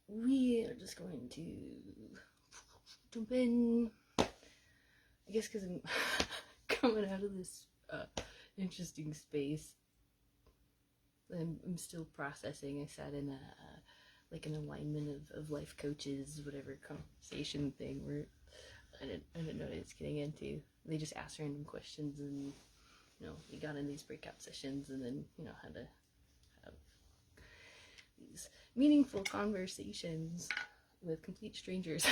we are just going to jump in. I guess because I'm coming out of this interesting space. I'm still processing. I sat in like an alignment of life coaches, whatever conversation thing where I didn't know what I was getting into. They just asked random questions, and we got in these breakout sessions, and then had to have these meaningful conversations with complete strangers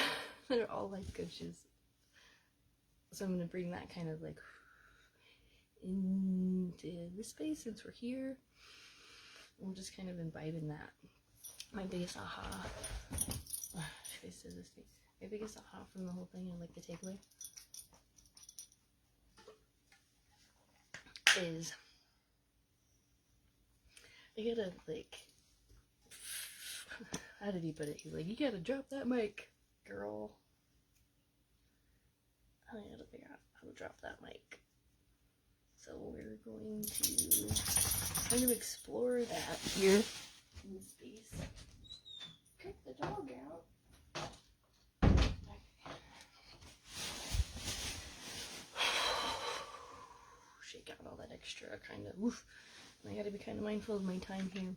that are all life coaches. So I'm gonna bring that kind of like into this space since we're here. I'm just kind of imbibing that. My biggest aha, should I say this thing? My biggest aha from the whole thing, and like the takeaway, is I gotta like, how did he put it? He's like, you gotta drop that mic, girl. I gotta figure out how to drop that mic. So we're going to kind of explore that here in the space. Kick the dog out. Shake out all that extra kind of woof. And I gotta be kind of mindful of my time here.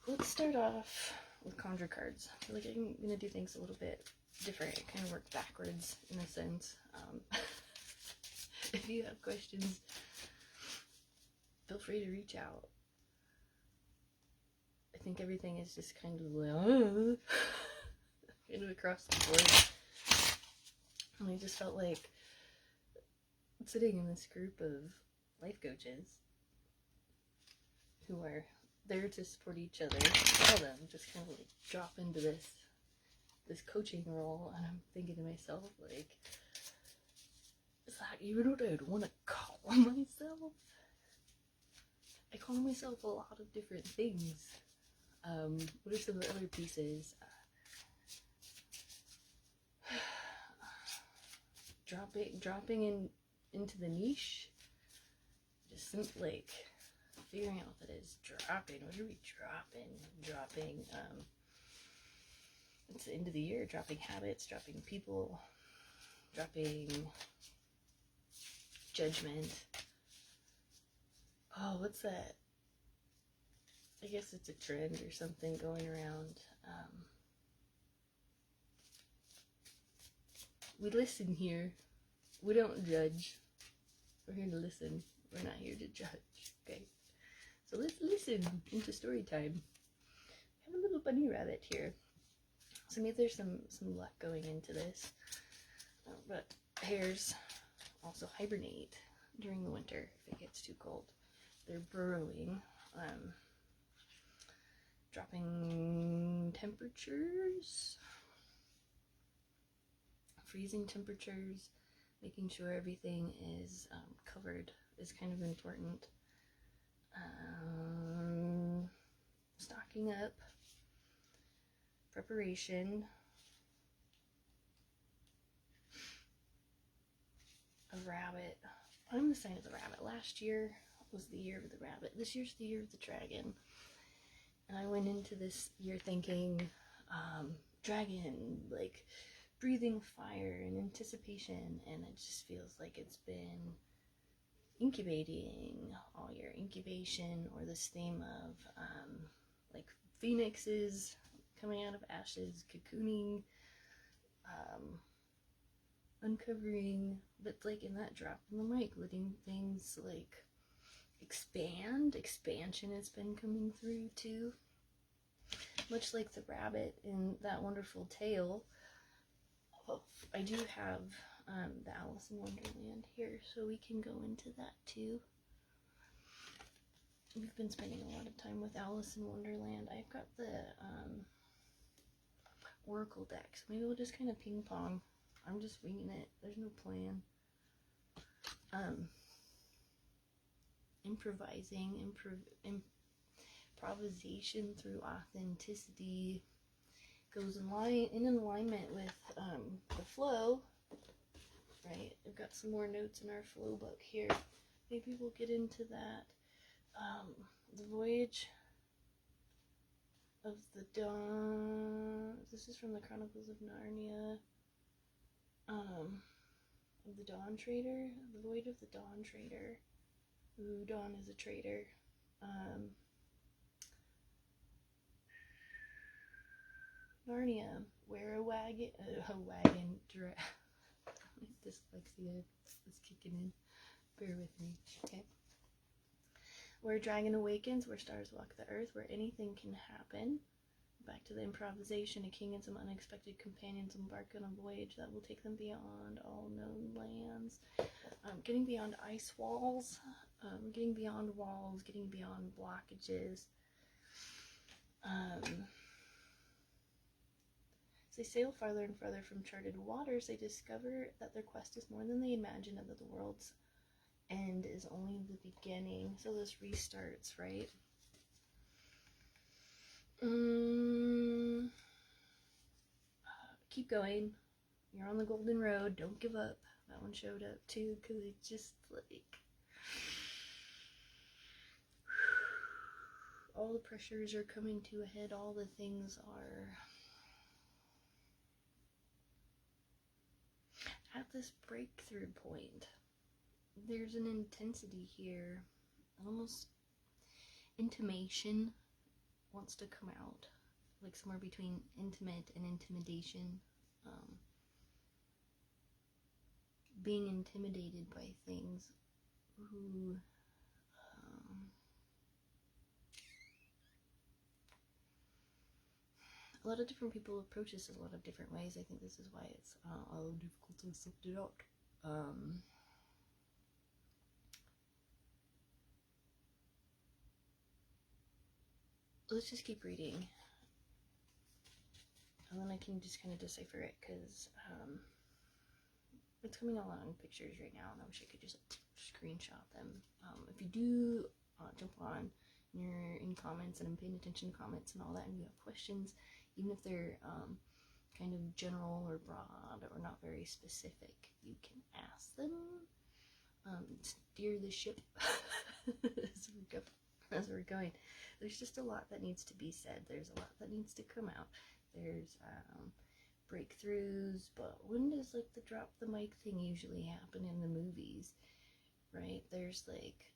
Let's start off with conjure cards. I feel like I'm gonna do things a little bit different. I kind of work backwards in a sense. If you have questions, feel free to reach out. I think everything is just kind of like kind of across the board. And I just felt like sitting in this group of life coaches who are there to support each other, all of them just kind of like drop into this coaching role, and I'm thinking to myself, like, is that even what I would want to call myself? I call myself a lot of different things. What are some of the other pieces? Dropping into the niche. Just simply like figuring out what that is. Dropping. What are we dropping? Dropping. It's the end of the year. Dropping habits. Dropping people. Dropping judgment. Oh, what's that? I guess it's a trend or something going around. We listen here. We don't judge. We're here to listen. We're not here to judge. Okay? So let's listen into story time. I have a little bunny rabbit here. So maybe there's some luck going into this. But hares also hibernate during the winter if it gets too cold. They're burrowing. Dropping temperatures, freezing temperatures, making sure everything is covered is kind of important. Stocking up, preparation, a rabbit. I'm the sign of the rabbit. Last year was the year of the rabbit. This year's the year of the dragon. And I went into this year thinking, dragon, like breathing fire and anticipation, and it just feels like it's been incubating all year. Incubation, or this theme of like phoenixes coming out of ashes, cocooning, uncovering, but like in that drop in the mic, letting things like expand. Expansion has been coming through too, much like the rabbit in that wonderful tale. I do have the Alice in Wonderland here, so we can go into that too. We've been spending a lot of time with Alice in Wonderland. I've got the Oracle deck, so maybe we'll just kind of ping pong. I'm just winging it. There's no plan. Improvising, improvisation through authenticity goes in alignment with the flow, right? I've got some more notes in our flow book here. Maybe we'll get into that. The voyage of the Dawn. This is from the Chronicles of Narnia. Of the Dawn Trader. The Void of the Dawn Trader. Ooh, Dawn is a traitor. Narnia. Where a wagon. Dyslexia is kicking in. Bear with me. Okay. Where a dragon awakens, where stars walk the earth, where anything can happen. Back to the improvisation, a king and some unexpected companions embark on a voyage that will take them beyond all known lands. Getting beyond ice walls, getting beyond walls, getting beyond blockages. As they sail farther and farther from charted waters, they discover that their quest is more than they imagine and that the world's end is only the beginning. So this restarts, right? Keep going. You're on the golden road. Don't give up. That one showed up too, because it's just like all the pressures are coming to a head. All the things are at this breakthrough point. There's an intensity here, almost intimation wants to come out, like somewhere between intimate and intimidation. Being intimidated by things. Ooh. A lot of different people approach this in a lot of different ways. I think this is why it's a little difficult to sort it out. Let's just keep reading, and then I can just kind of decipher it, because it's coming along in pictures right now, and I wish I could just screenshot them. If you do jump on, and you're in comments, and I'm paying attention to comments and all that, and you have questions, even if they're kind of general or broad or not very specific, you can ask them. Steer the ship as we're going. There's just a lot that needs to be said. There's a lot that needs to come out. There's breakthroughs, but when does like the drop the mic thing usually happen in the movies, right? There's like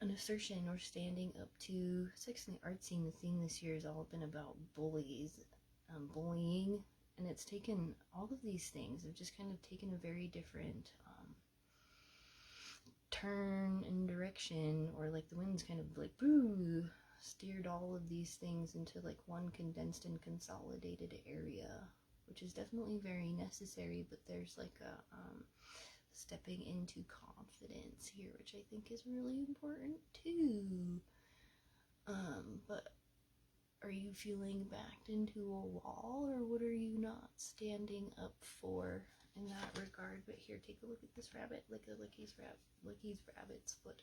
an assertion or standing up to sex in the art scene. The theme this year has all been about bullying, and it's taken all of these things have just kind of taken a very different turn and direction, or like the wind's kind of like steered all of these things into like one condensed and consolidated area, which is definitely very necessary. But there's like a stepping into confidence here, which I think is really important too. But are you feeling backed into a wall, or what are you not standing up for in that regard? But here, take a look at this rabbit, like a Licky's rabbit's foot.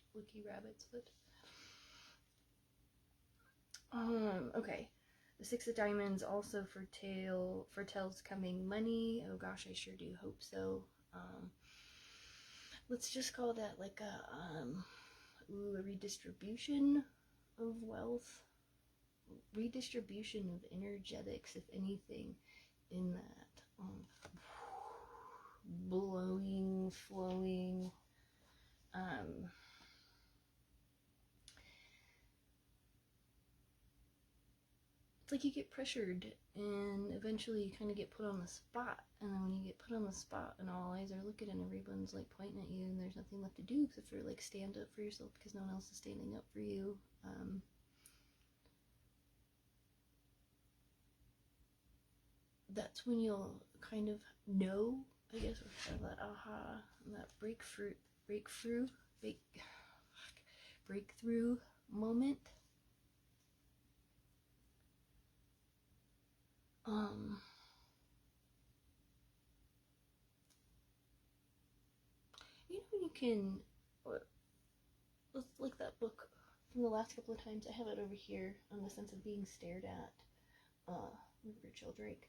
Okay. The Six of Diamonds also foretells coming money. Oh gosh, I sure do hope so. Let's just call that like a redistribution of wealth, redistribution of energetics, if anything, in that blowing, flowing, it's like you get pressured and eventually you kind of get put on the spot, and then when you get put on the spot and all eyes are looking and everyone's like pointing at you and there's nothing left to do except for like stand up for yourself because no one else is standing up for you. That's when you'll kind of know, I guess, or that aha, that breakthrough moment. You know, you can, like that book from the last couple of times, I have it over here, on the sense of being stared at, Richard Drake.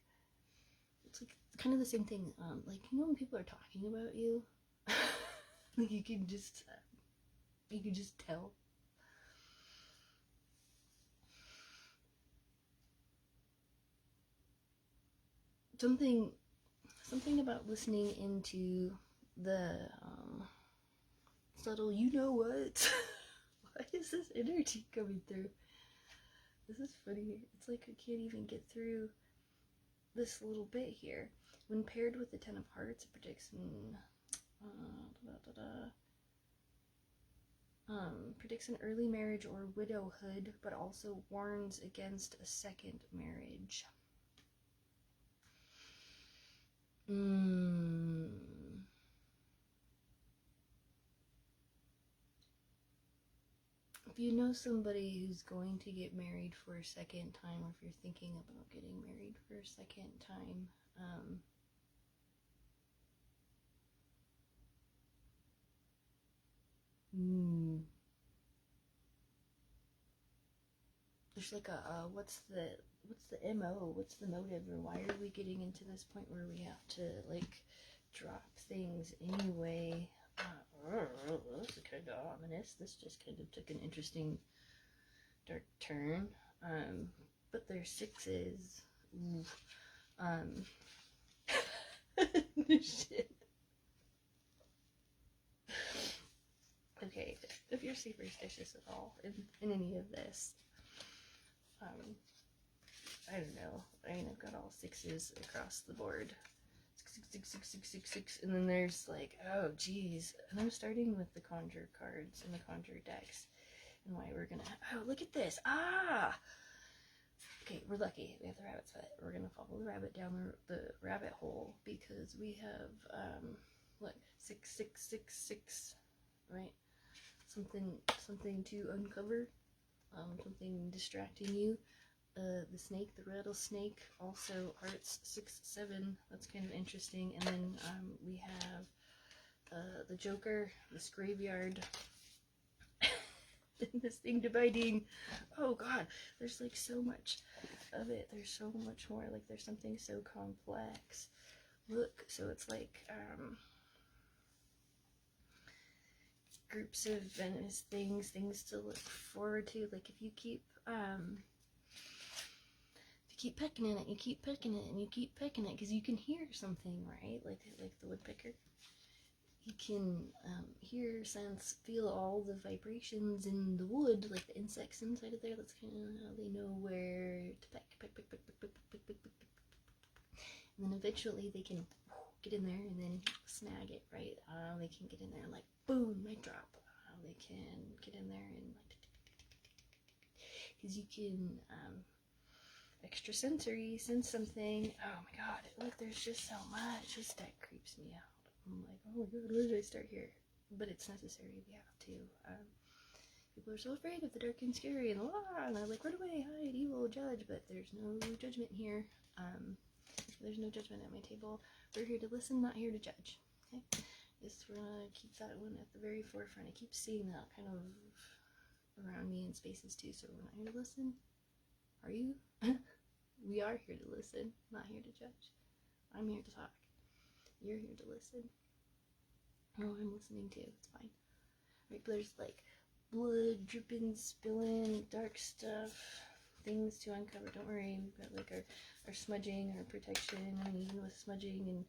It's like kind of the same thing, like, you know when people are talking about you, like you can just tell. something about listening into the subtle, you know what? Why is this energy coming through? This is funny. It's like I can't even get through this little bit here. When paired with the Ten of Hearts, it predicts predicts an early marriage or widowhood, but also warns against a second marriage. If you know somebody who's going to get married for a second time, or if you're thinking about getting married for a second time, there's like a what's the MO? What's the motive? Or why are we getting into this point where we have to like drop things anyway? This is kind of ominous. This just kind of took an interesting dark turn. But there's sixes. Shit. Okay, if you're superstitious at all in any of this, I don't know. I mean, I've got all sixes across the board. 6, and then there's like, oh geez, and I'm starting with the conjure cards and the conjure decks, and why we're gonna, oh look at this, okay, we're lucky, we have the rabbit's foot, we're gonna follow the rabbit down the rabbit hole, because we have, look, 6, right, something to uncover, something distracting you. The snake, the rattlesnake, also hearts 6, 7. That's kind of interesting. And then we have the Joker, this graveyard, this thing dividing. Oh God, there's like so much of it. There's so much more. Like there's something so complex. Look, so it's like groups of Venice things to look forward to. Like if you keep pecking in it, you keep pecking it, and you keep pecking it, because you can hear something, right? Like the woodpecker. You can hear, sense, feel all the vibrations in the wood, like the insects inside of there. That's kind of how they know where to peck. And then eventually they can get in there and then snag it, right? They can get in there and like, boom, mic drop. They can get in there and like, because you can extrasensory sense something. Oh my God, look, there's just so much. This deck creeps me out. I'm like, oh my God, where did I start here? But it's necessary, we have to. People are so afraid of the dark and scary and and they're like, run away, hide, evil, judge, but there's no judgment here. There's no judgment at my table. We're here to listen, not here to judge. Okay? We're gonna keep that one at the very forefront. I keep seeing that kind of around me in spaces too, so we're not here to listen. Are you? We are here to listen, not here to judge. I'm here to talk. You're here to listen. Oh, I'm listening too. It's fine. Right, but there's like blood dripping, spilling, dark stuff, things to uncover. Don't worry, we've got like our smudging, our protection, and even with smudging and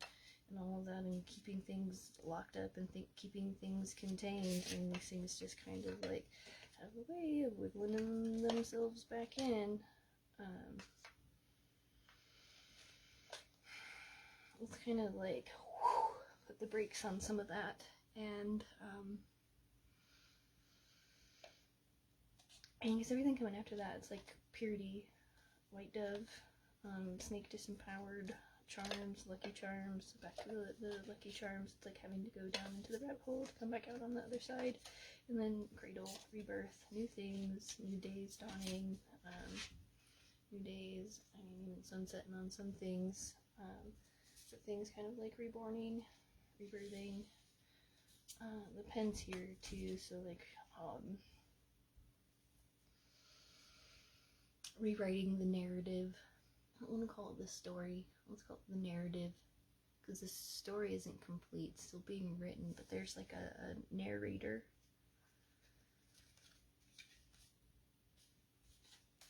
all of that, and keeping things locked up and keeping things contained, and these things just kind of like have a way of wiggling themselves back in. Let's kind of like put the brakes on some of that, and I guess everything coming after that, it's like purity, white dove, snake disempowered, charms, lucky charms, back to the lucky charms. It's like having to go down into the rabbit hole to come back out on the other side, and then cradle, rebirth, new things, new days dawning, new days, I mean, sunsetting on some things, but things kind of like reborning, rebirthing. The pen's here too, so like rewriting the narrative. I don't want to call it the story, let's call it the narrative, because the story isn't complete, it's still being written, but there's like a narrator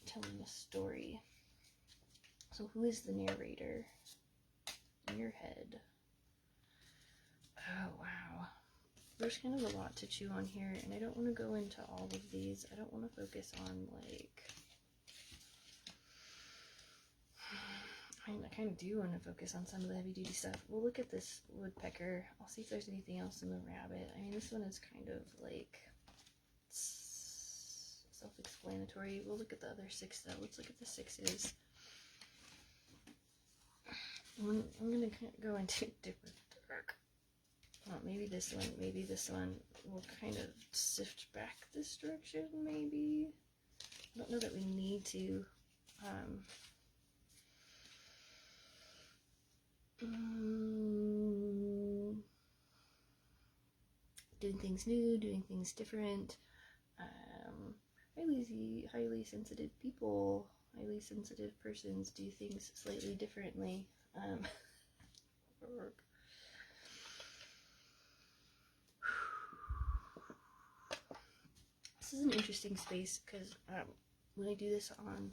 telling a story. So who is the narrator? in your head. Oh, wow. There's kind of a lot to chew on here, and I don't want to go into all of these. I don't want to focus on, like... I mean, I kind of do want to focus on some of the heavy-duty stuff. We'll look at this woodpecker. I'll see if there's anything else in the rabbit. I mean, this one is kind of, like, self-explanatory. We'll look at the other 6, though. Let's look at the 6s. I'm going to go into different dark. Well, maybe this one will kind of sift back this direction, maybe. I don't know that we need to. Doing things new, doing things different. Highly sensitive people, highly sensitive persons do things slightly differently. This is an interesting space because when I do this on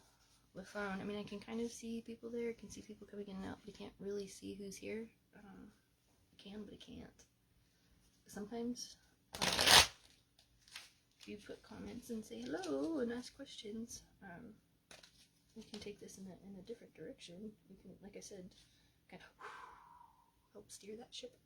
the phone, I mean, I can kind of see people there, I can see people coming in and out, but I can't really see who's here. I can, but I can't. Sometimes, if you put comments and say hello and ask questions, we can take this in a different direction. We can, like I said, kind of help steer that ship.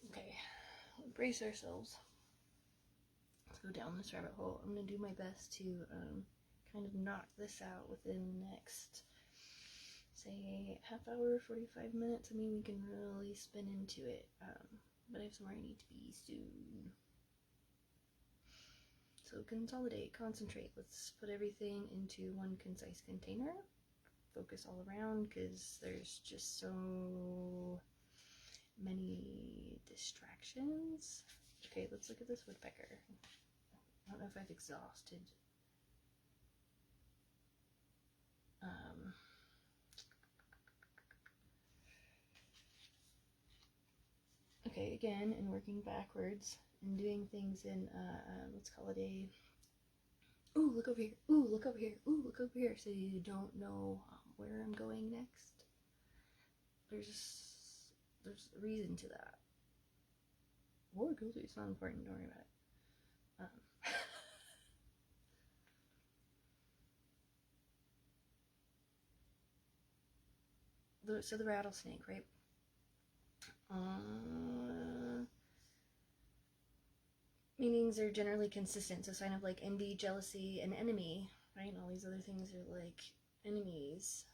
Okay, brace ourselves. Let's go down this rabbit hole. I'm going to do my best to kind of knock this out within the next, say, half hour, 45 minutes. I mean, we can really spin into it, but I have somewhere I need to be soon. So consolidate, concentrate. Let's put everything into one concise container. Focus all around because there's just so many distractions. Okay, let's look at this woodpecker. I don't know if I've exhausted. Okay, again, and working backwards and doing things in, let's call it a, ooh, look over here, ooh, look over here, ooh, look over here, so you don't know where I'm going next. There's a reason to that. Or Kelsey, it's not important, don't worry about it. So the rattlesnake, right? Meanings are generally consistent, so sign of like envy, jealousy, and enemy, right? And all these other things are like enemies.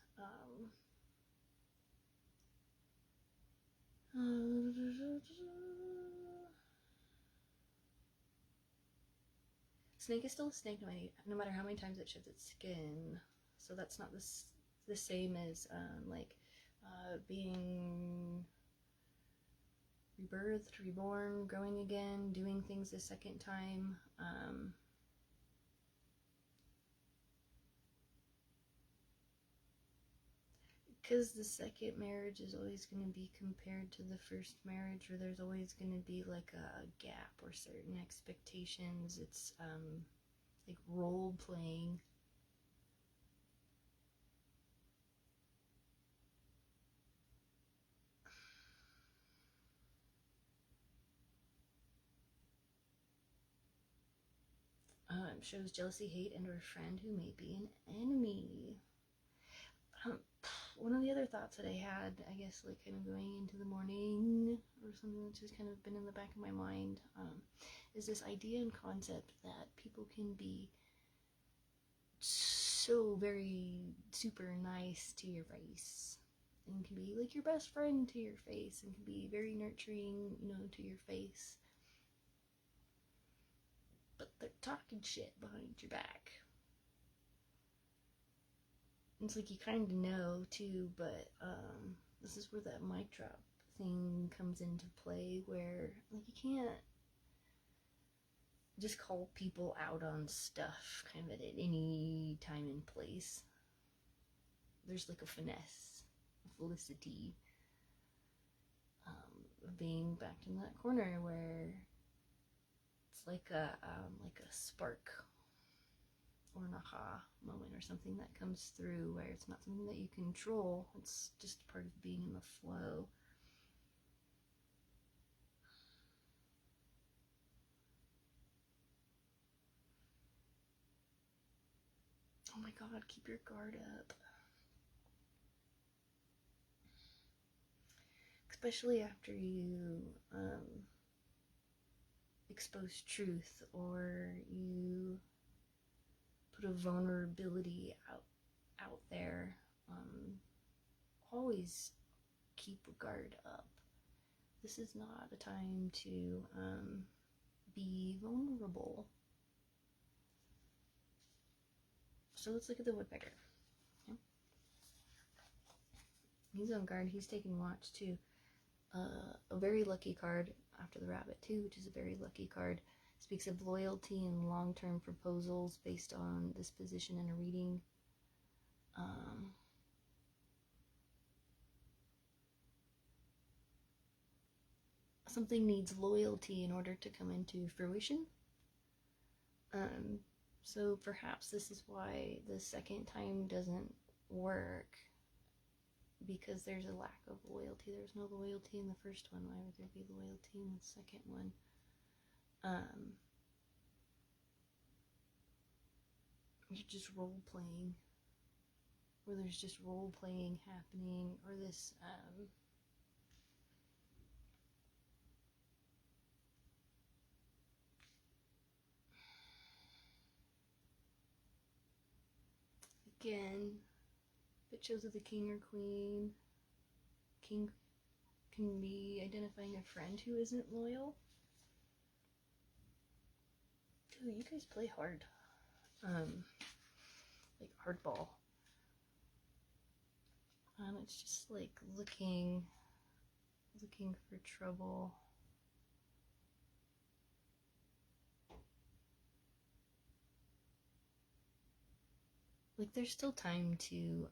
Snake is still a snake no matter how many times it sheds its skin. So that's not the same as being rebirthed, reborn, growing again, doing things a second time. Because the second marriage is always going to be compared to the first marriage, or there's always going to be like a gap or certain expectations. It's like role playing. Shows jealousy, hate, and or a friend who may be an enemy. One of the other thoughts that I had, I guess, like kind of going into the morning or something that's just kind of been in the back of my mind, is this idea and concept that people can be so very super nice to your face and can be like your best friend to your face and can be very nurturing, to your face, but they're talking shit behind your back. It's like you kind of know too, but this is where that mic drop thing comes into play, where like you can't just call people out on stuff kind of at any time and place. There's like a finesse, a felicity of being back in that corner where it's like a spark or an aha moment or something that comes through where it's not something that you control. It's just part of being in the flow. Oh my God, keep your guard up. Especially after you expose truth or you put a vulnerability out there. Always keep a guard up. This is not a time to be vulnerable. So let's look at the woodpecker. Okay. He's on guard. He's taking watch too. A very lucky card after the rabbit too, which is a very lucky card. Speaks of loyalty and long-term proposals based on this position in a reading. Something needs loyalty in order to come into fruition. So perhaps this is why the second time doesn't work, because there's a lack of loyalty. There's no loyalty in the first one. Why would there be loyalty in the second one? You're just role playing, or there's just role playing happening, or this again, if it shows with the king or queen, king can be identifying a friend who isn't loyal. Ooh, you guys play hard. Like hardball. It's just like looking for trouble. Like there's still time to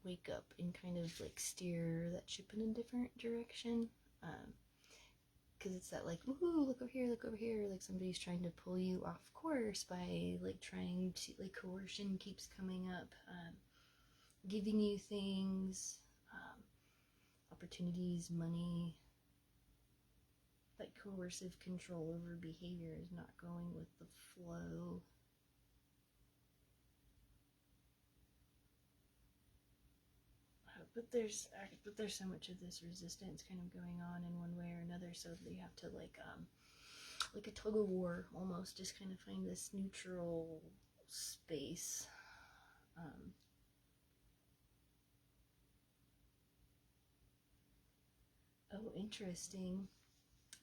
wake up and kind of like steer that ship in a different direction. Because it's that like, woohoo, look over here, like somebody's trying to pull you off course by like trying to, like coercion keeps coming up, giving you things, opportunities, money. That coercive control over behavior is not going with the flow. But there's so much of this resistance kind of going on in one way or another, so they have to like a tug of war almost, just kind of find this neutral space. Oh, interesting.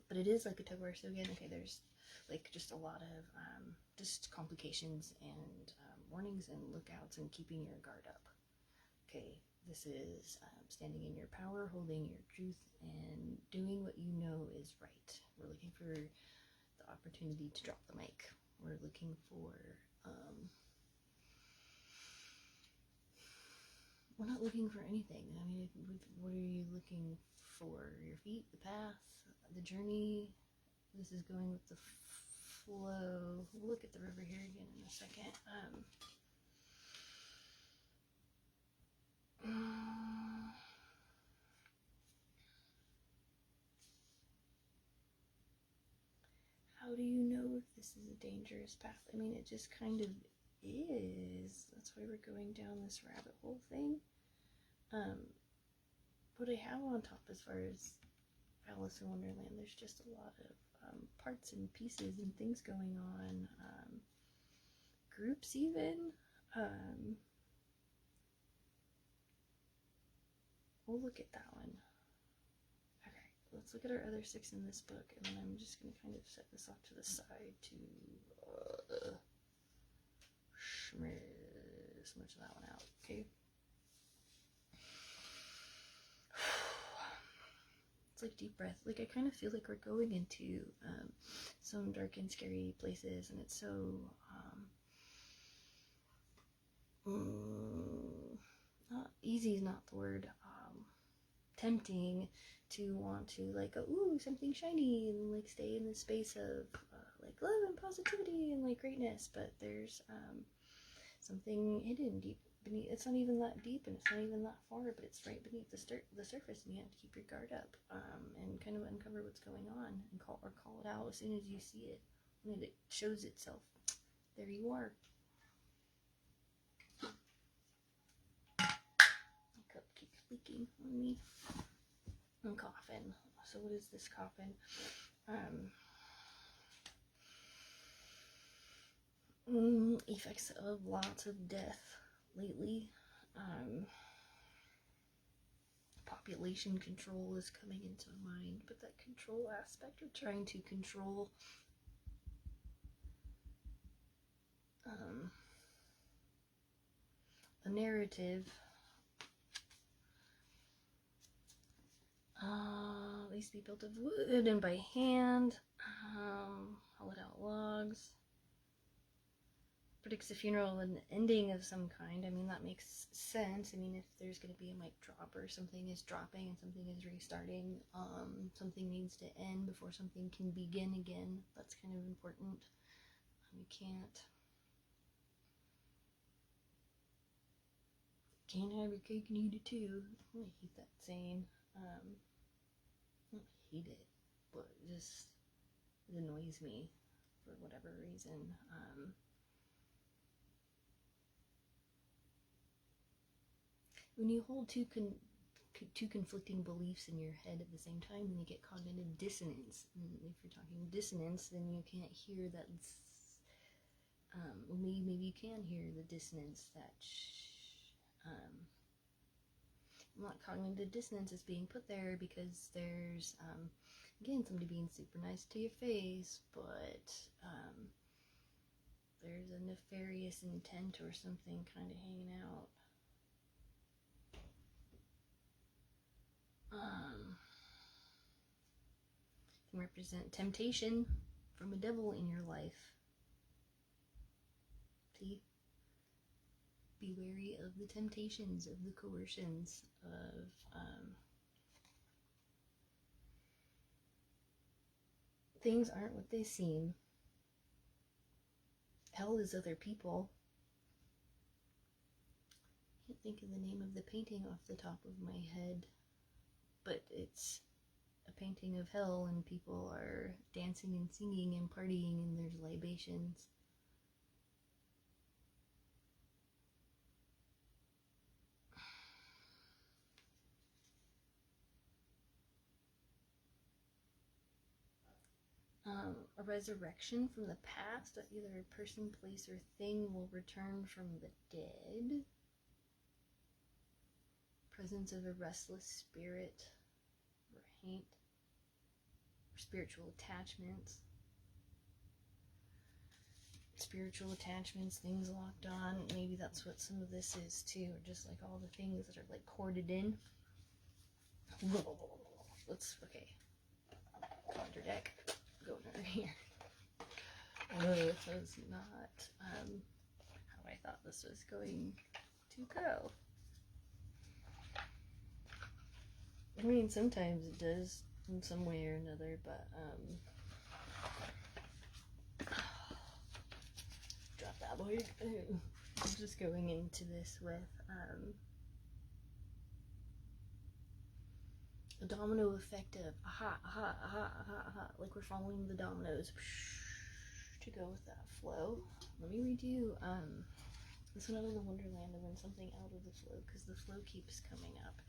But it is like a tug of war. So again, okay, there's like just a lot of just complications and warnings and lookouts and keeping your guard up. Okay, this is standing in your power, holding your truth, and doing what you know is right. We're looking for the opportunity to drop the mic. We're looking for we're not looking for anything. I mean, what are you looking for? Your feet, the path, the journey. This is going with the flow. We'll look at the river here again in a second. How do you know if this is a dangerous path? I mean, it just kind of is. That's why we're going down this rabbit hole thing. What I have on top as far as Alice in Wonderland, there's just a lot of parts and pieces and things going on. Groups even. We'll look at that one. Okay, let's look at our other 6 in this book, and then I'm just going to kind of set this off to the side to smudge that one out, okay? It's like deep breath. Like I kind of feel like we're going into some dark and scary places, and it's so not easy is not the word. tempting to want to like go, ooh, something shiny, and like stay in the space of like love and positivity and like greatness. But there's something hidden deep beneath. It's not even that deep, and it's not even that far, but it's right beneath the surface, and you have to keep your guard up and kind of uncover what's going on and call it out as soon as you see it. When it shows itself, there you are. My cup keeps leaking on me. I'm coughing. So what is this coughing? Effects of lots of death lately. Population control is coming into mind, but that control aspect of trying to control a narrative, these be built of wood and by hand, hollowed out logs. Predicts a funeral and ending of some kind. I mean, that makes sense. I mean, if there's going to be a mic drop or something is dropping and something is restarting, something needs to end before something can begin again. That's kind of important. You can't have your cake and eat it too. I hate that saying. I don't hate it, but it annoys me for whatever reason. When you hold two conflicting beliefs in your head at the same time, then you get cognitive dissonance. And if you're talking dissonance, then you can't hear that. Maybe you can hear the dissonance that. Not cognitive dissonance is being put there because there's again somebody being super nice to your face, but there's a nefarious intent or something kind of hanging out. Can represent temptation from a devil in your life. See? Be wary of the temptations, of the coercions, of things aren't what they seem. Hell is other people. I can't think of the name of the painting off the top of my head, but it's a painting of hell, and people are dancing and singing and partying, and there's libations. A resurrection from the past, that either a person, place, or thing will return from the dead. Presence of a restless spirit, or haint, or spiritual attachments. Spiritual attachments, things locked on. Maybe that's what some of this is too, or just like all the things that are like corded in. Okay. Conjure deck. Going over here. This was not how I thought this was going to go. I mean, sometimes it does in some way or another, but drop that boy. I'm just going into this with a domino effect of aha, aha, aha, aha, aha, like we're following the dominoes to go with that flow. Let me read you this one out of the Wonderland and then something out of the flow, because the flow keeps coming up.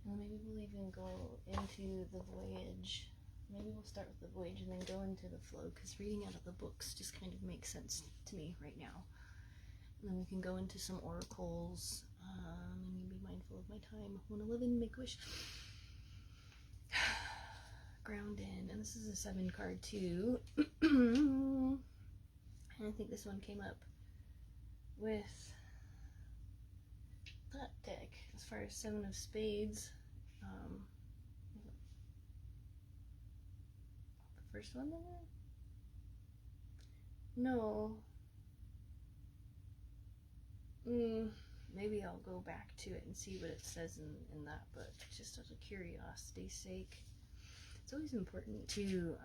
And maybe we'll even go into the voyage. Maybe we'll start with the voyage and then go into the flow, because reading out of the books just kind of makes sense to me right now. And then we can go into some oracles. And be mindful of my time. 111, make a wish. Ground in. And this is a 7 card too. And I think this one came up with that deck as far as 7 of spades. The first one there? No. maybe I'll go back to it and see what it says in that book, just out of curiosity's sake. It's always important to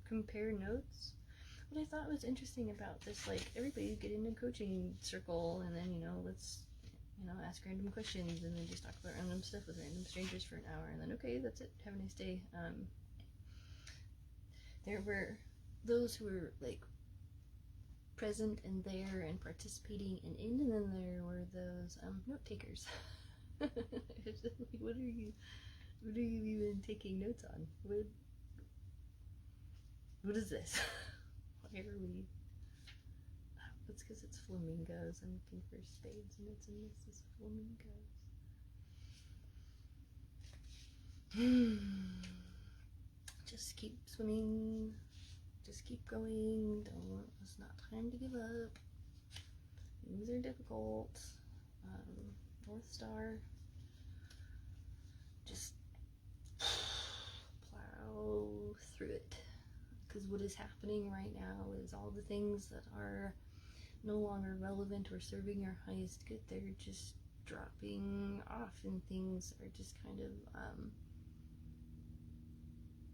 compare notes. What I thought was interesting about this, like, everybody get in a coaching circle, and then, let's, ask random questions, and then just talk about random stuff with random strangers for an hour, and then, okay, that's it, have a nice day. There were those who were, like, present and there and participating and then there were those note takers. What are you even taking notes on? What is this? Why are we? It's because it's flamingos. I'm looking for spades, and it's in this is flamingos. Just keep swimming. Just keep going. It's not time to give up. Things are difficult. North Star. Just plow through it. Because what is happening right now is all the things that are no longer relevant or serving our highest good, they're just dropping off, and things are just kind of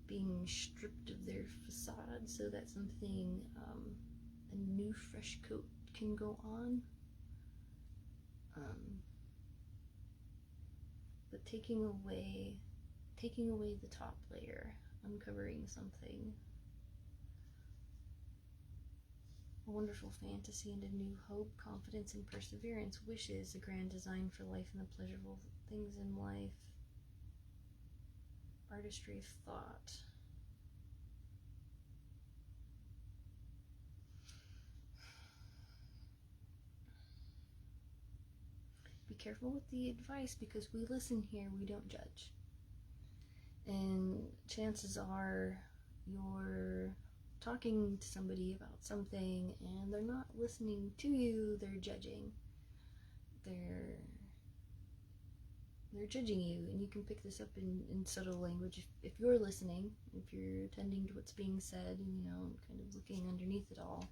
being stripped of their facade so that something, a new fresh coat can go on. But taking away the top layer, uncovering something, a wonderful fantasy and a new hope, confidence and perseverance, wishes, a grand design for life and the pleasurable things in life, artistry of thought. Be careful with the advice, because we listen here, we don't judge. And chances are you're talking to somebody about something and they're not listening to you, they're judging. They're judging you, and you can pick this up in subtle language if you're listening, if you're attending to what's being said, and kind of looking underneath it all.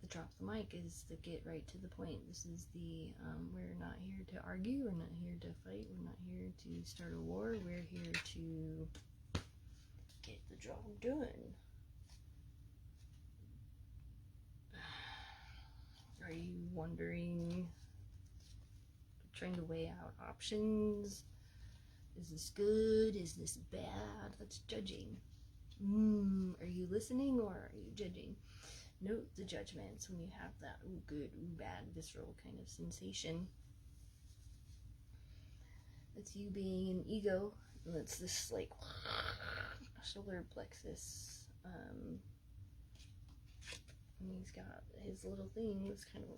The drop the mic is the get right to the point. This is the we're not here to argue, we're not here to fight, we're not here to start a war, we're here to get the job done. Are you wondering, trying to weigh out options? Is this good? Is this bad? That's judging. Are you listening or are you judging? Note the judgments when you have that ooh good, ooh bad, visceral kind of sensation. That's you being an ego. And that's this like solar plexus. And he's got his little thing. It's kind of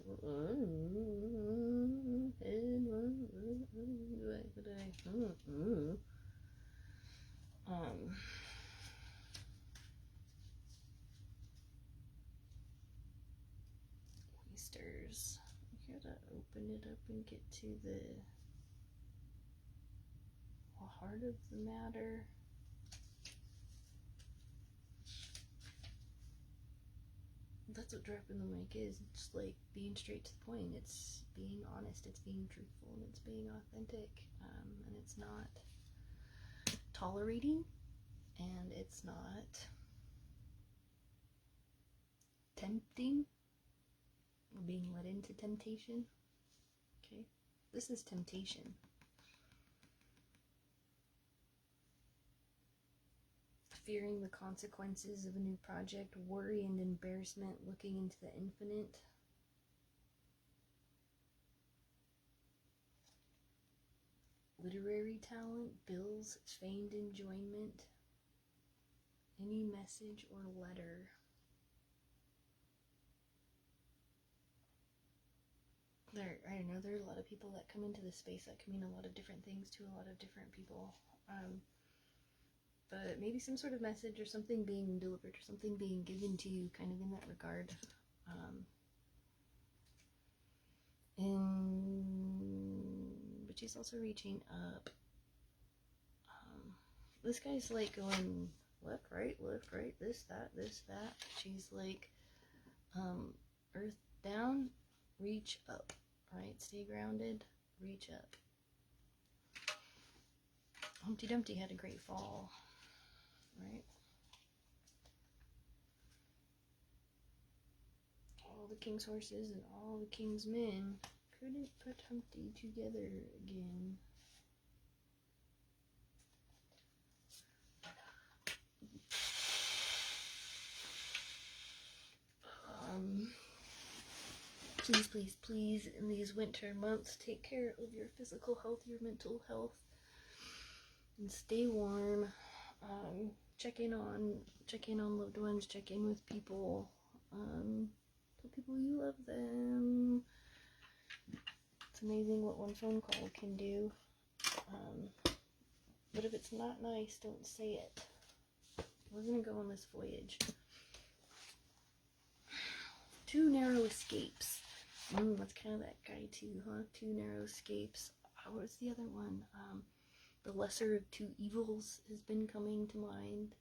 oysters. You gotta open it up and get to the heart of the matter. That's what dropping the mic is. It's like being straight to the point. It's being honest. It's being truthful. And it's being authentic. And it's not tolerating. And it's not tempting. Or being led into temptation. Okay? This is temptation. Fearing the consequences of a new project, worry and embarrassment, looking into the infinite. Literary talent, bills, feigned enjoyment, any message or letter. I don't know, there are a lot of people that come into this space that can mean a lot of different things to a lot of different people. But maybe some sort of message or something being delivered or something being given to you kind of in that regard. But she's also reaching up. This guy's like going left, right, this, that. She's like, earth down, reach up, right? Stay grounded, reach up. Humpty Dumpty had a great fall, right? All the king's horses and all the king's men couldn't put Humpty together again. Please, in these winter months, take care of your physical health, your mental health, and stay warm. Check in on loved ones, check in with people. Tell people you love them. It's amazing what one phone call can do. But if it's not nice, don't say it. We're gonna go on this voyage. 2 narrow escapes. That's kind of that guy too, huh? 2 narrow escapes. What was the other one? The lesser of 2 evils has been coming to mind.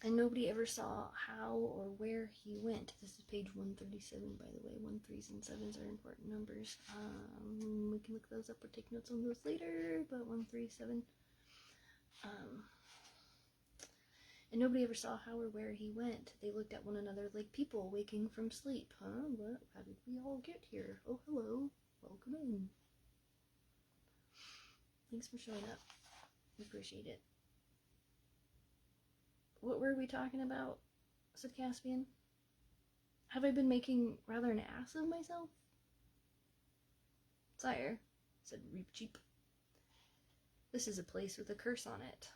And nobody ever saw how or where he went. This is page 137, by the way. 1, 3s, and 7s are important numbers. We can look those up or take notes on those later, but 1, 3, 7. And nobody ever saw how or where he went. They looked at one another like people waking from sleep. Huh? What? How did we all get here? Oh, hello. Welcome in. Thanks for showing up. We appreciate it. What were we talking about? Said Caspian. Have I been making rather an ass of myself? Sire, said Reap Cheap. This is a place with a curse on it.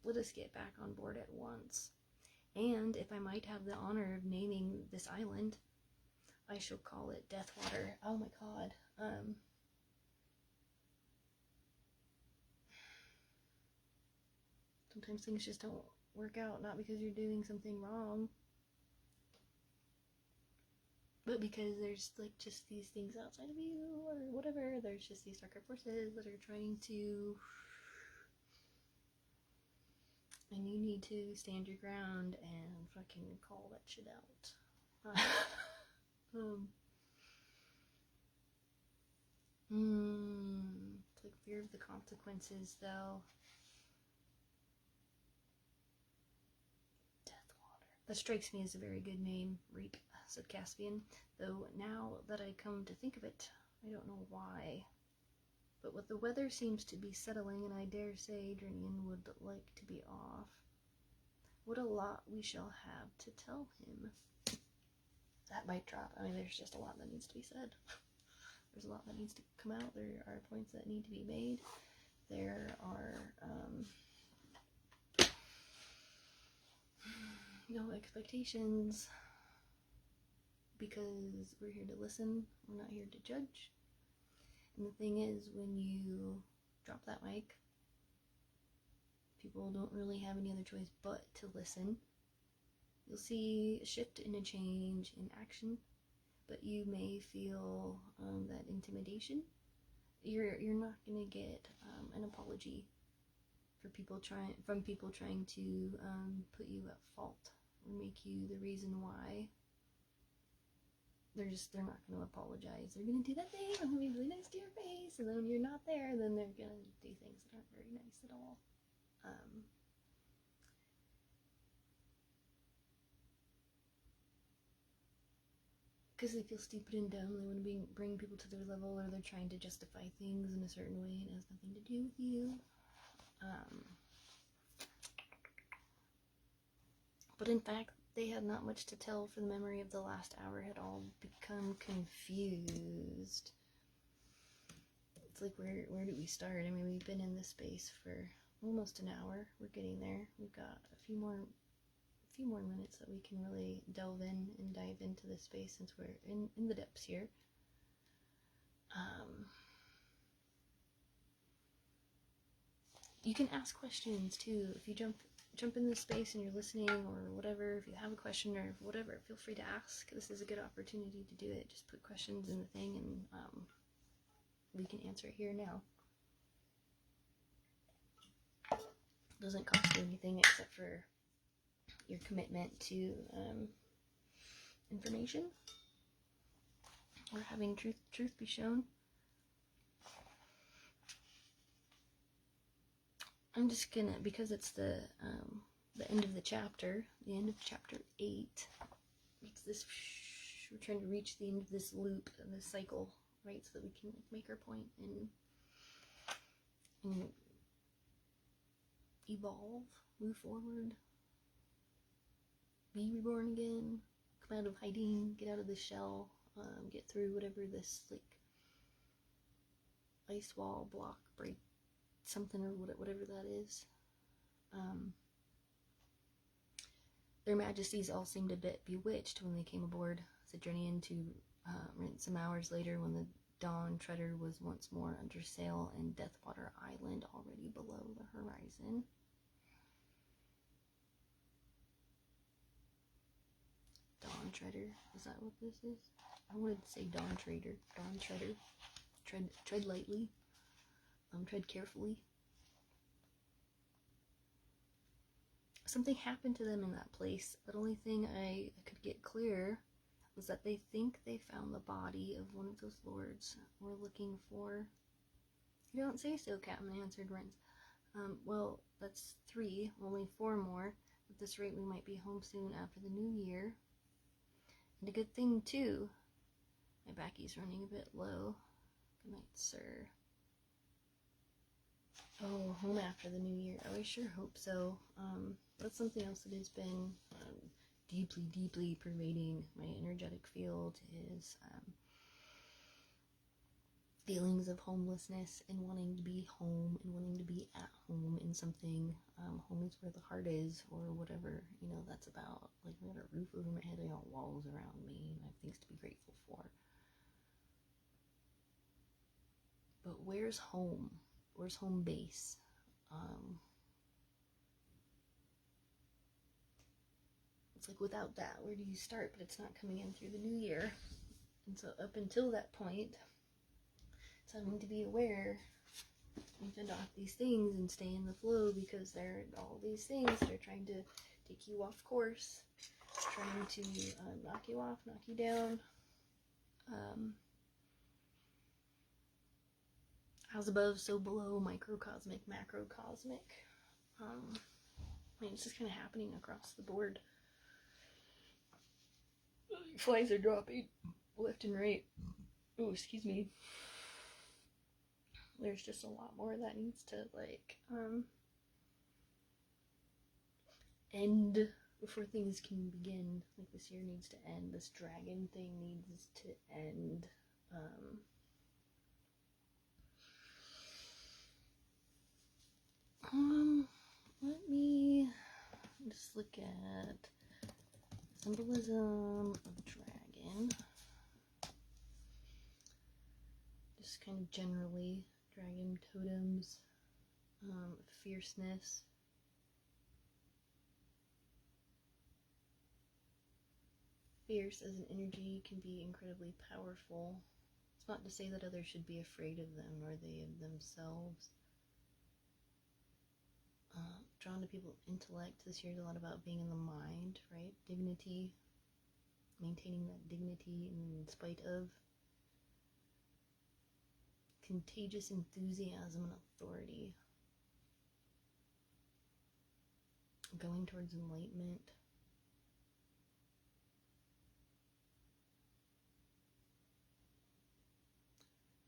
Let us get back on board at once. And if I might have the honor of naming this island, I shall call it Deathwater. Oh my god. Sometimes things just don't work out, not because you're doing something wrong, but because there's like just these things outside of you or whatever. There's just these darker forces that are trying to, and you need to stand your ground and fucking call that shit out. It's like fear of the consequences, though. That strikes me as a very good name, Reap, said Caspian, though now that I come to think of it, I don't know why. But what the weather seems to be settling, and I dare say Drinian would like to be off. What a lot we shall have to tell him. That might drop. I mean, there's just a lot that needs to be said. There's a lot that needs to come out. There are points that need to be made. There are, no expectations, because we're here to listen, we're not here to judge. And the thing is, when you drop that mic, people don't really have any other choice but to listen. You'll see a shift and a change in action, but you may feel that intimidation. You're not gonna get an apology from people trying to put you at fault or make you the reason why. They're not going to apologize. They're going to do that thing. I'm going to be really nice to your face, and then when you're not there, then they're going to do things that aren't very nice at all. Because they feel stupid and dumb. They want to bring people to their level, or they're trying to justify things in a certain way, and it has nothing to do with you. But in fact, they had not much to tell, for the memory of the last hour had all become confused. It's like, where do we start? I mean, we've been in this space for almost an hour. We're getting there. We've got a few more minutes that we can really delve in and dive into this space, since we're in the depths here. You can ask questions too. If you jump in this space and you're listening or whatever, if you have a question or whatever, feel free to ask. This is a good opportunity to do it. Just put questions in the thing and we can answer it here now. It doesn't cost you anything except for your commitment to information or having truth be shown. I'm just gonna, because it's the end of the chapter, the end of chapter 8. It's this, we're trying to reach the end of this loop and this cycle, right? So that we can make our point and evolve, move forward, be reborn again, come out of hiding, get out of the shell, get through whatever this like ice wall, block, break, something or whatever that is. Their majesties all seemed a bit bewitched when they came aboard the journey into some hours later, when the Dawn Treader was once more under sail and Deathwater Island already below the horizon. Dawn Treader, is that what this is? I wanted to say Dawn Trader. Dawn Treader. Tread lightly. Tread carefully. Something happened to them in that place. The only thing I could get clear was that they think they found the body of one of those lords we're looking for. You don't say so, Captain, answered Renz. Well, that's 3, only 4 more. At this rate, we might be home soon after the new year. And a good thing, too. My backie's running a bit low. Good night, sir. Oh, home after the new year. Oh, I sure hope so. That's something else that has been deeply pervading my energetic field is feelings of homelessness and wanting to be home and wanting to be at home in something. Home is where the heart is, or whatever, you know, that's about. Like, I got a roof over my head, I got walls around me, and I have things to be grateful for. But where's home? Where's home base? It's like, without that, where do you start? But it's not coming in through the new year. And so up until that point, it's having to be aware and fend off these things and stay in the flow, because there are all these things that are trying to take you off course, trying to knock you off, knock you down. As above, so below, microcosmic, macrocosmic. I mean, it's just kind of happening across the board. Flies are dropping left and right. Oh, excuse me. There's just a lot more that needs to, like, end before things can begin. Like, this year needs to end. This dragon thing needs to end. Let me just look at symbolism of dragon. Just kind of generally, dragon totems, fierceness. Fierce as an energy can be incredibly powerful. It's not to say that others should be afraid of them, nor they of themselves. Drawn to people's intellect. This year is a lot about being in the mind, right? Dignity, maintaining that dignity in spite of. Contagious enthusiasm and authority. Going towards enlightenment.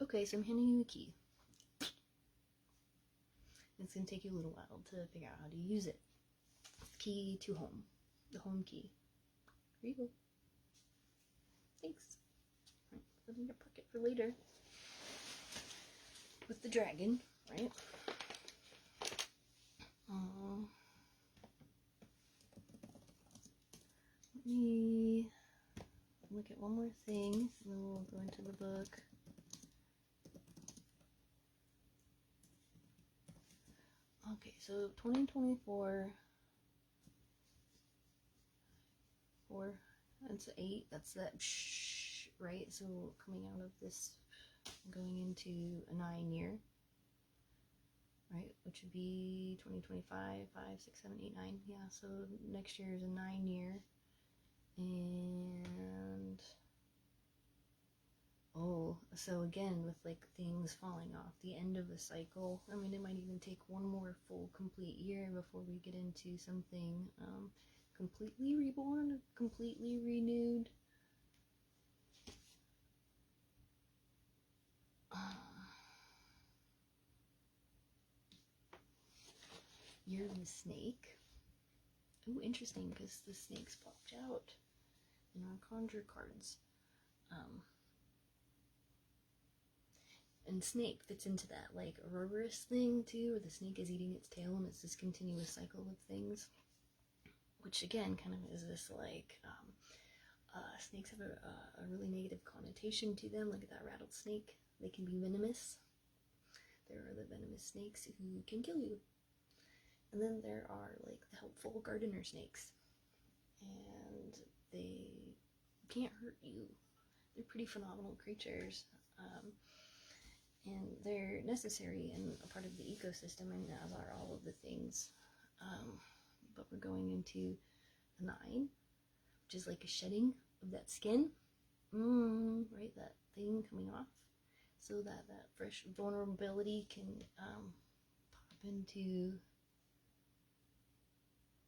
Okay, so I'm handing you a key. It's going to take you a little while to figure out how to use it. Key to home. The home key. Here you go. Thanks. Right, put it in your pocket for later. With the dragon, right? Let me look at one more thing, and then we'll go into the book. Okay, so 2024, 4, that's 8, that's that, right? So coming out of this, going into a 9 year, right? Which would be 2025, 5, 6, 7, 8, 9. Yeah, so next year is a 9 year. And oh, so again, with like things falling off, the end of the cycle. I mean, it might even take one more full complete year before we get into something completely reborn, completely renewed. Year of the Snake. Oh, interesting, because the snakes popped out in our conjure cards. And snake fits into that like Ouroboros thing too, where the snake is eating its tail and it's this continuous cycle of things. Which again kind of is this like snakes have a really negative connotation to them, like that rattlesnake. They can be venomous. There are the venomous snakes who can kill you. And then there are like the helpful gardener snakes. And they can't hurt you. They're pretty phenomenal creatures. And they're necessary and a part of the ecosystem, and as are all of the things. But we're going into a 9, which is like a shedding of that skin, right? That thing coming off, so that fresh vulnerability can pop into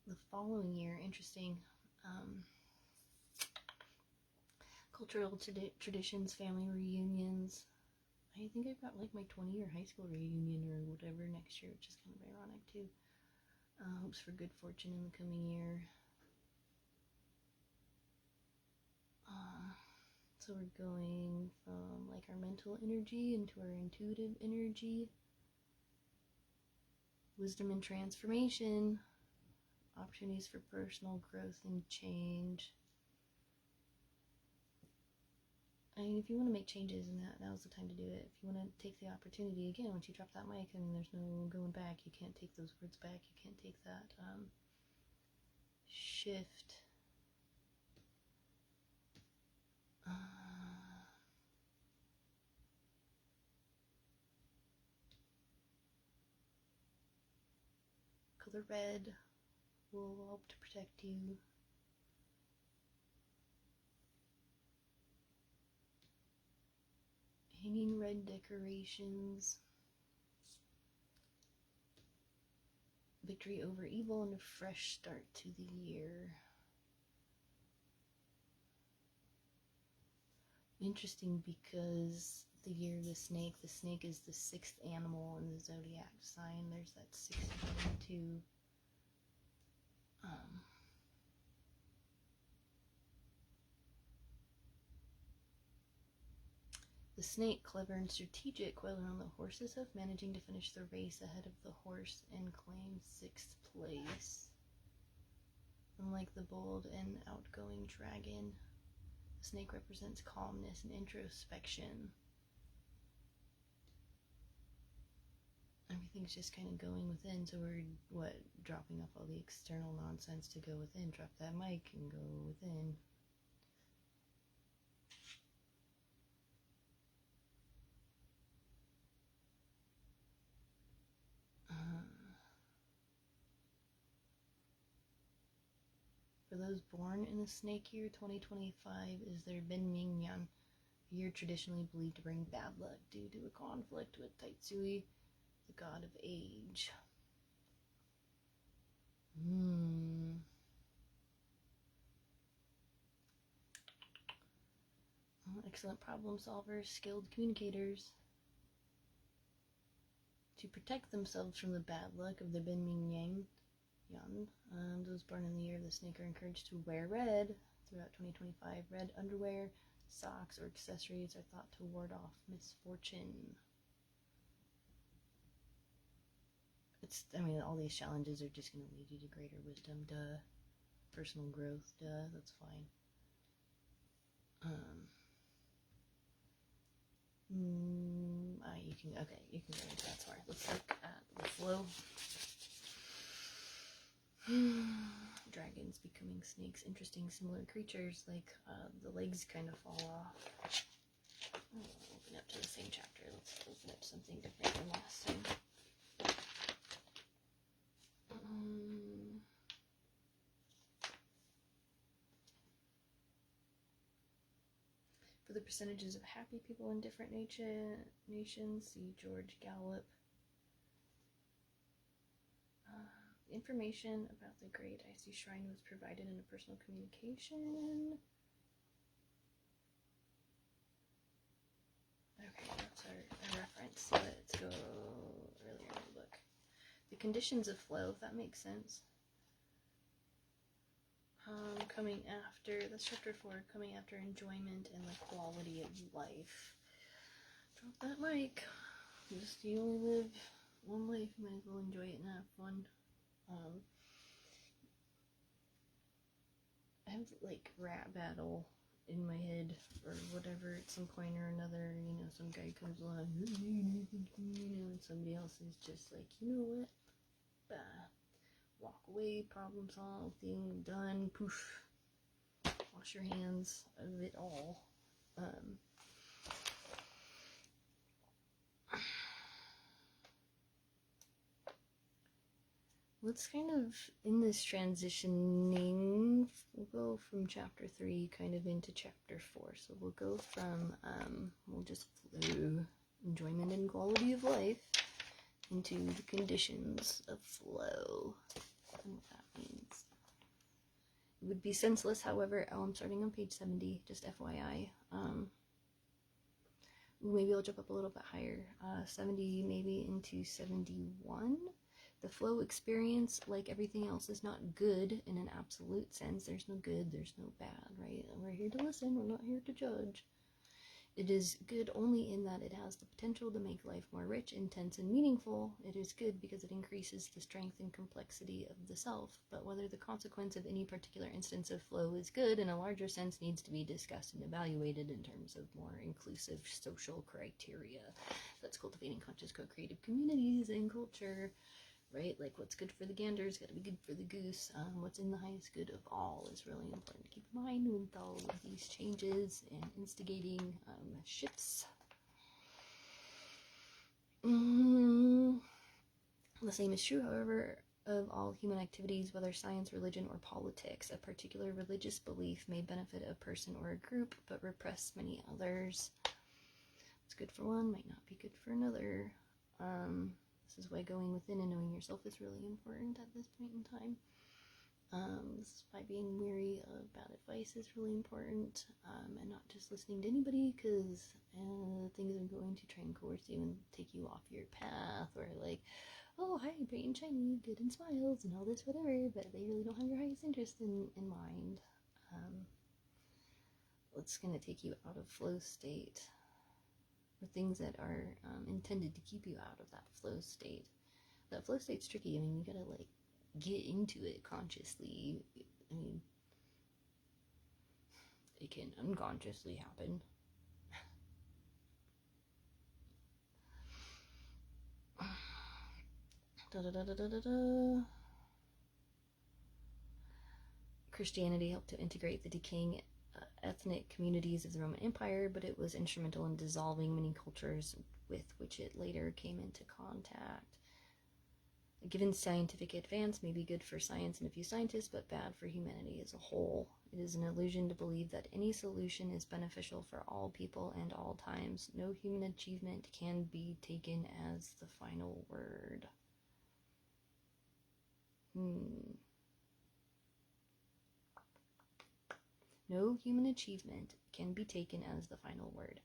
the following year. Interesting. Cultural traditions, family reunions. I think I've got like my 20-year high school reunion or whatever next year, which is kind of ironic too. Hopes for good fortune in the coming year. So we're going from like our mental energy into our intuitive energy. Wisdom and transformation. Opportunities for personal growth and change. I mean, if you want to make changes in that, now's the time to do it. If you want to take the opportunity, again, once you drop that mic and there's no going back, you can't take those words back, you can't take that shift. Color red will help to protect you. Hanging red decorations. Victory over evil and a fresh start to the year. Interesting, because the year of the snake is the 6th animal in the zodiac sign. There's that 62. The snake, clever and strategic, while on the horse's hoof, managing to finish the race ahead of the horse and claim 6th place. Unlike the bold and outgoing dragon, the snake represents calmness and introspection. Everything's just kind of going within, so we're, dropping off all the external nonsense to go within. Drop that mic and go within. For those born in the snake year, 2025 is their Ben Mingyan, a year traditionally believed to bring bad luck due to a conflict with Taitsui, the god of age. Excellent problem solvers, skilled communicators. To protect themselves from the bad luck of the Ben Mingyan, those born in the year of the snake are encouraged to wear red throughout 2025. Red underwear, socks, or accessories are thought to ward off misfortune. All these challenges are just going to lead you to greater wisdom, duh. Personal growth, duh, that's fine. You can go into that. Sorry, let's look at the flow. Dragons becoming snakes. Interesting, similar creatures, like the legs kind of fall off. Oh, open up to the same chapter. Let's open up something different than last time. For the percentages of happy people in different nations, see George Gallup. Information about the Great Icy Shrine was provided in a personal communication. Okay, that's our reference. Let's go earlier in the book. The conditions of flow, if that makes sense. Coming after, that's chapter 4, coming after enjoyment and the quality of life. Drop that mic. Just, you only live one life, you might as well enjoy it and have fun. I have like rap battle in my head or whatever at some point or another, you know, some guy comes along, you know, and somebody else is just like, you know what, walk away, problem solved, thing done, poof, wash your hands of it all. Let's kind of, in this transitioning, we'll go from chapter 3 kind of into chapter 4. So we'll go from, we'll just flow enjoyment and quality of life into the conditions of flow and what that means. It would be senseless, however, I'm starting on page 70, just FYI. Maybe I'll jump up a little bit higher, 70 maybe into 71. The flow experience, like everything else, is not good in an absolute sense. There's no good, there's no bad, right? We're here to listen, we're not here to judge. It is good only in that it has the potential to make life more rich, intense, and meaningful. It is good because it increases the strength and complexity of the self. But whether the consequence of any particular instance of flow is good in a larger sense needs to be discussed and evaluated in terms of more inclusive social criteria. That's cultivating conscious co-creative communities and culture. Right, like what's good for the gander has got to be good for the goose. What's in the highest good of all is really important to keep in mind with all of these changes and instigating shifts. The same is true, however, of all human activities, whether science, religion, or politics. A particular religious belief may benefit a person or a group, but repress many others. What's good for one might not be good for another. This is why going within and knowing yourself is really important at this point in time. This is why being wary of bad advice is really important, and not just listening to anybody, because things are going to try and coerce you and take you off your path, or like, oh, hi, bright and shiny, good and smiles, and all this whatever, but they really don't have your highest interest in mind. It's going to take you out of flow state. Or things that are intended to keep you out of that flow state. That flow state's tricky. I mean, you gotta like get into it consciously. I mean, it can unconsciously happen. Christianity helped to integrate the decaying ethnic communities of the Roman Empire, but it was instrumental in dissolving many cultures with which it later came into contact. A given scientific advance may be good for science and a few scientists, but bad for humanity as a whole. It is an illusion to believe that any solution is beneficial for all people and all times. No human achievement can be taken as the final word. No human achievement can be taken as the final word.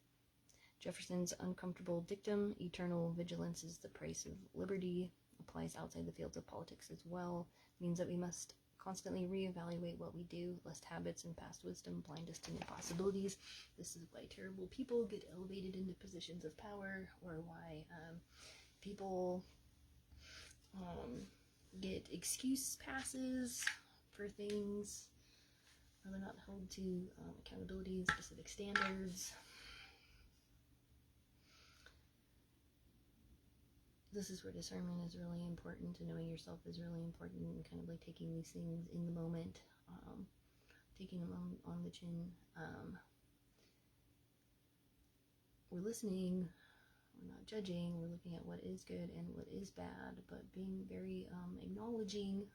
Jefferson's uncomfortable dictum, eternal vigilance is the price of liberty, applies outside the fields of politics as well, means that we must constantly reevaluate what we do, lest habits and past wisdom blind us to new possibilities. This is why terrible people get elevated into positions of power, or why people get excuse passes for things. They're not held to accountability and specific standards. this is where discernment is really important, and knowing yourself is really important, and kind of like taking these things in the moment, taking them on the chin. We're listening, we're not judging, we're looking at what is good and what is bad, but being very acknowledging.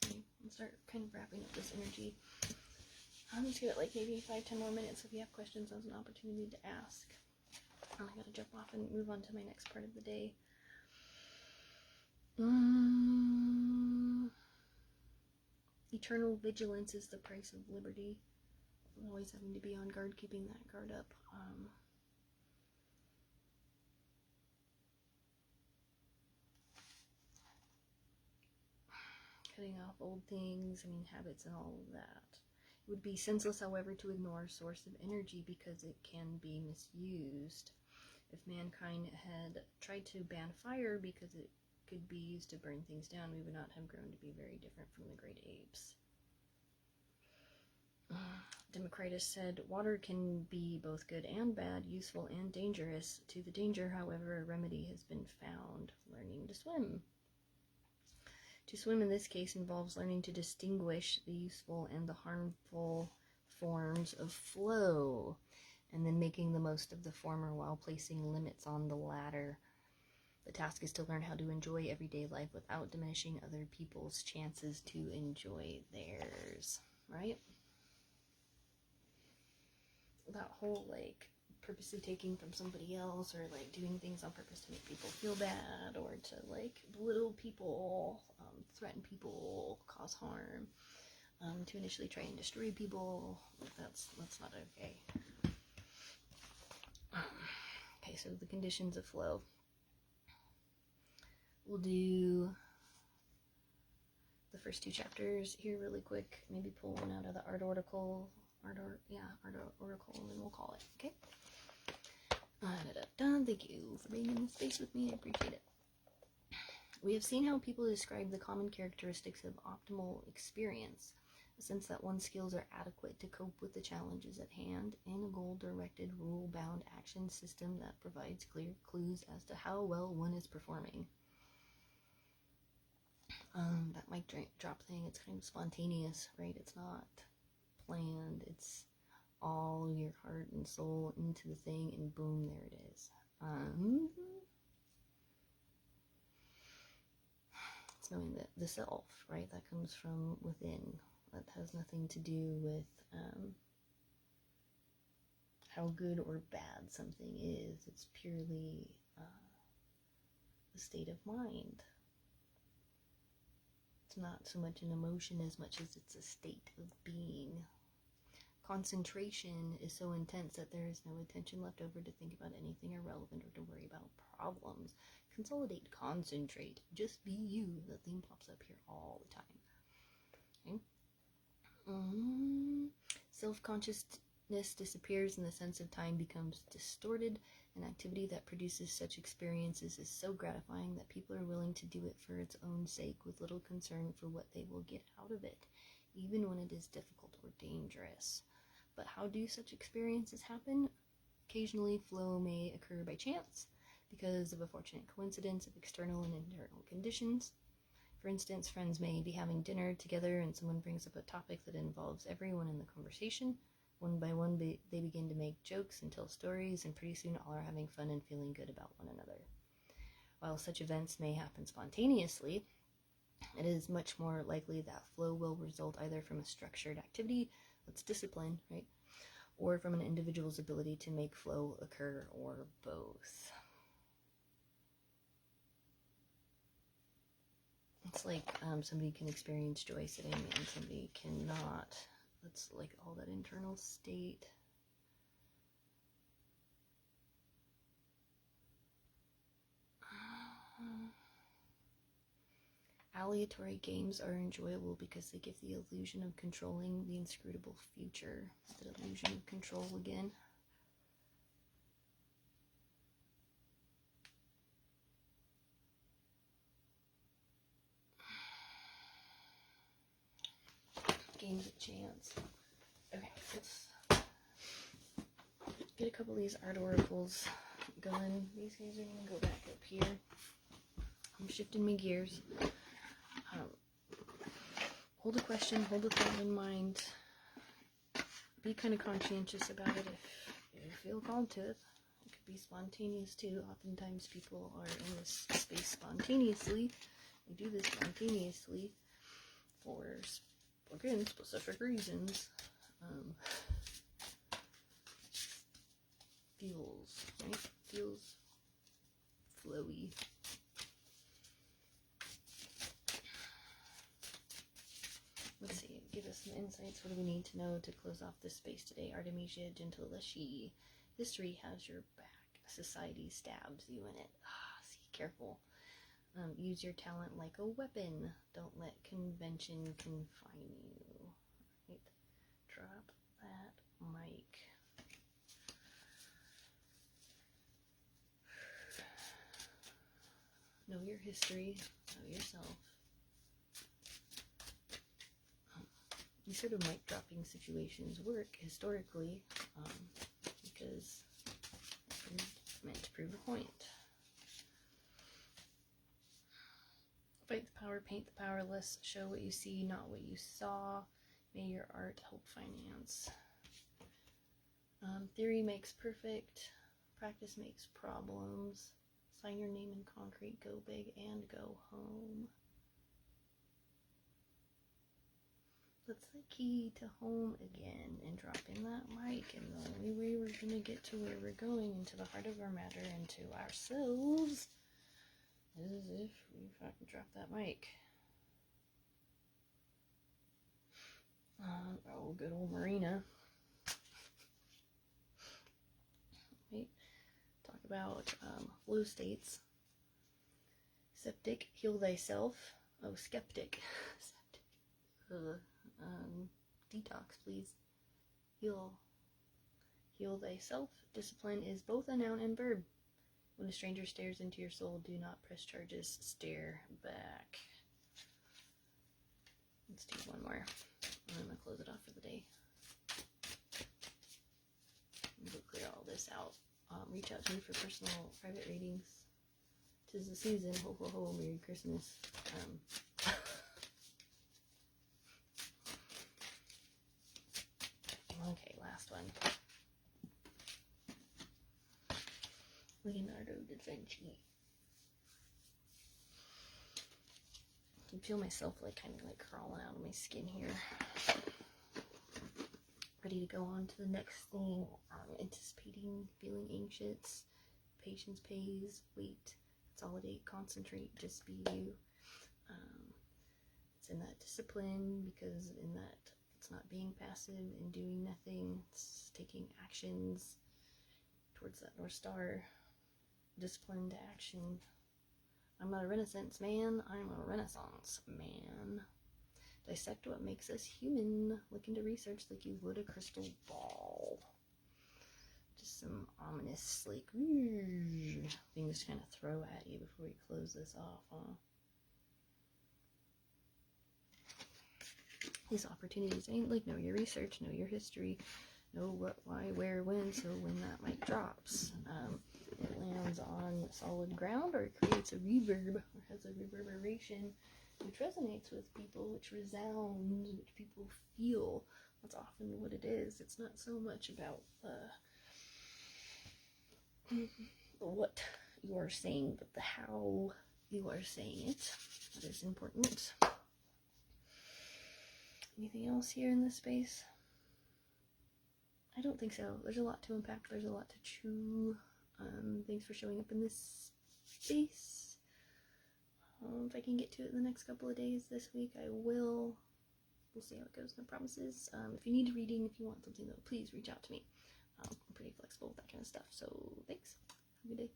Okay, I'll start kind of wrapping up this energy. I'm just gonna like maybe 5-10 more minutes. If you have questions, there's an opportunity to ask. I gotta jump off and move on to my next part of the day. Eternal vigilance is the price of liberty. Always having to be on guard, keeping that guard up. Cutting off old things, habits and all of that. It would be senseless, however, to ignore a source of energy because it can be misused. If mankind had tried to ban fire because it could be used to burn things down, we would not have grown to be very different from the great apes. Democritus said, water can be both good and bad, useful and dangerous. To the danger, however, a remedy has been found: learning to swim. To swim in this case involves learning to distinguish the useful and the harmful forms of flow, and then making the most of the former while placing limits on the latter. The task is to learn how to enjoy everyday life without diminishing other people's chances to enjoy theirs, right? That whole like purposely taking from somebody else, or like doing things on purpose to make people feel bad, or to like belittle people, threaten people, cause harm, to initially try and destroy people, that's not okay. Okay, so the conditions of flow. We'll do the first 2 chapters here really quick. Maybe pull one out of the art article, and then we'll call it. Okay. Thank you for being in this space with me. I appreciate it. We have seen how people describe the common characteristics of optimal experience: a sense that one's skills are adequate to cope with the challenges at hand, and a goal-directed, rule-bound action system that provides clear clues as to how well one is performing. That mic drop thing, it's kind of spontaneous, right? It's not planned. It's all your heart and soul into the thing, and boom, there it is. It's knowing that the self, right? That comes from within. That has nothing to do with how good or bad something is. It's purely the state of mind. It's not so much an emotion as much as it's a state of being. Concentration is so intense that there is no attention left over to think about anything irrelevant or to worry about problems. Consolidate, concentrate, just be you. The theme pops up here all the time. Okay? Self-consciousness disappears and the sense of time becomes distorted. An activity that produces such experiences is so gratifying that people are willing to do it for its own sake, with little concern for what they will get out of it, even when it is difficult or dangerous. But how do such experiences happen? Occasionally, flow may occur by chance, because of a fortunate coincidence of external and internal conditions. For instance, friends may be having dinner together and someone brings up a topic that involves everyone in the conversation. One by one, they begin to make jokes and tell stories, and pretty soon all are having fun and feeling good about one another. While such events may happen spontaneously, it is much more likely that flow will result either from a structured activity, that's discipline, right, or from an individual's ability to make flow occur, or both. It's like somebody can experience joy sitting and somebody cannot. That's like all that internal state. Aleatory games are enjoyable because they give the illusion of controlling the inscrutable future. The illusion of control again. Games of chance. Okay, let's get a couple of these art oracles going. These guys are going to go back up here. I'm shifting my gears. Hold a question, hold a thought in mind. Be kind of conscientious about it if you feel called to it. It could be spontaneous too. Oftentimes people are in this space spontaneously. We do this spontaneously for, again, specific reasons. Feels, right? Feels flowy. Let's see, give us some insights. What do we need to know to close off this space today? Artemisia Gentileschi. History has your back. Society stabs you in it. See, careful. Use your talent like a weapon. Don't let convention confine you. Right? Drop that mic. Know your history. Know yourself. These sort of mic dropping situations work historically because it's meant to prove a point. Fight the power, paint the powerless, show what you see, not what you saw. May your art help finance. Theory makes perfect, practice makes problems. Sign your name in concrete, go big and go home. That's the key to home again, and dropping that mic. And the only way we're going to get to where we're going, into the heart of our matter, and to ourselves, is if we fucking drop that mic. Oh, good old Marina. Right? Talk about flow states. Septic, heal thyself. Oh, skeptic. Septic. Detox, please. Heal thyself. Discipline is both a noun and verb. When a stranger stares into your soul, do not press charges. Stare back. Let's do one more. And I'm going to close it off for the day. We'll clear all this out. Reach out to me for personal private readings. 'Tis the season. Ho ho ho. Merry Christmas. Okay, last one. Leonardo da Vinci. I can feel myself kind of crawling out of my skin here. Ready to go on to the next thing. Anticipating, feeling anxious. Patience pays. Wait. Consolidate. Concentrate. Just be you. It's in that discipline, because in that it's not being passive and doing nothing. It's taking actions towards that North Star. Discipline to action. I'm not a Renaissance man. I'm a Renaissance man. Dissect what makes us human. Look into research like you would a crystal ball. Just some ominous, things to kind of throw at you before we close this off, huh? These opportunities ain't know your research, know your history, know what, why, where, when, so when that mic drops, it lands on solid ground, or it creates a reverb, or has a reverberation, which resonates with people, which resounds, which people feel. That's often what it is. It's not so much about what you are saying, but the how you are saying it. That is important. Anything else here in this space? I don't think so. There's a lot to unpack. There's a lot to chew. Thanks for showing up in this space. If I can get to it in the next couple of days this week, I will. We'll see how it goes. No promises. If you need a reading, if you want something, though, please reach out to me. I'm pretty flexible with that kind of stuff. So thanks. Have a good day.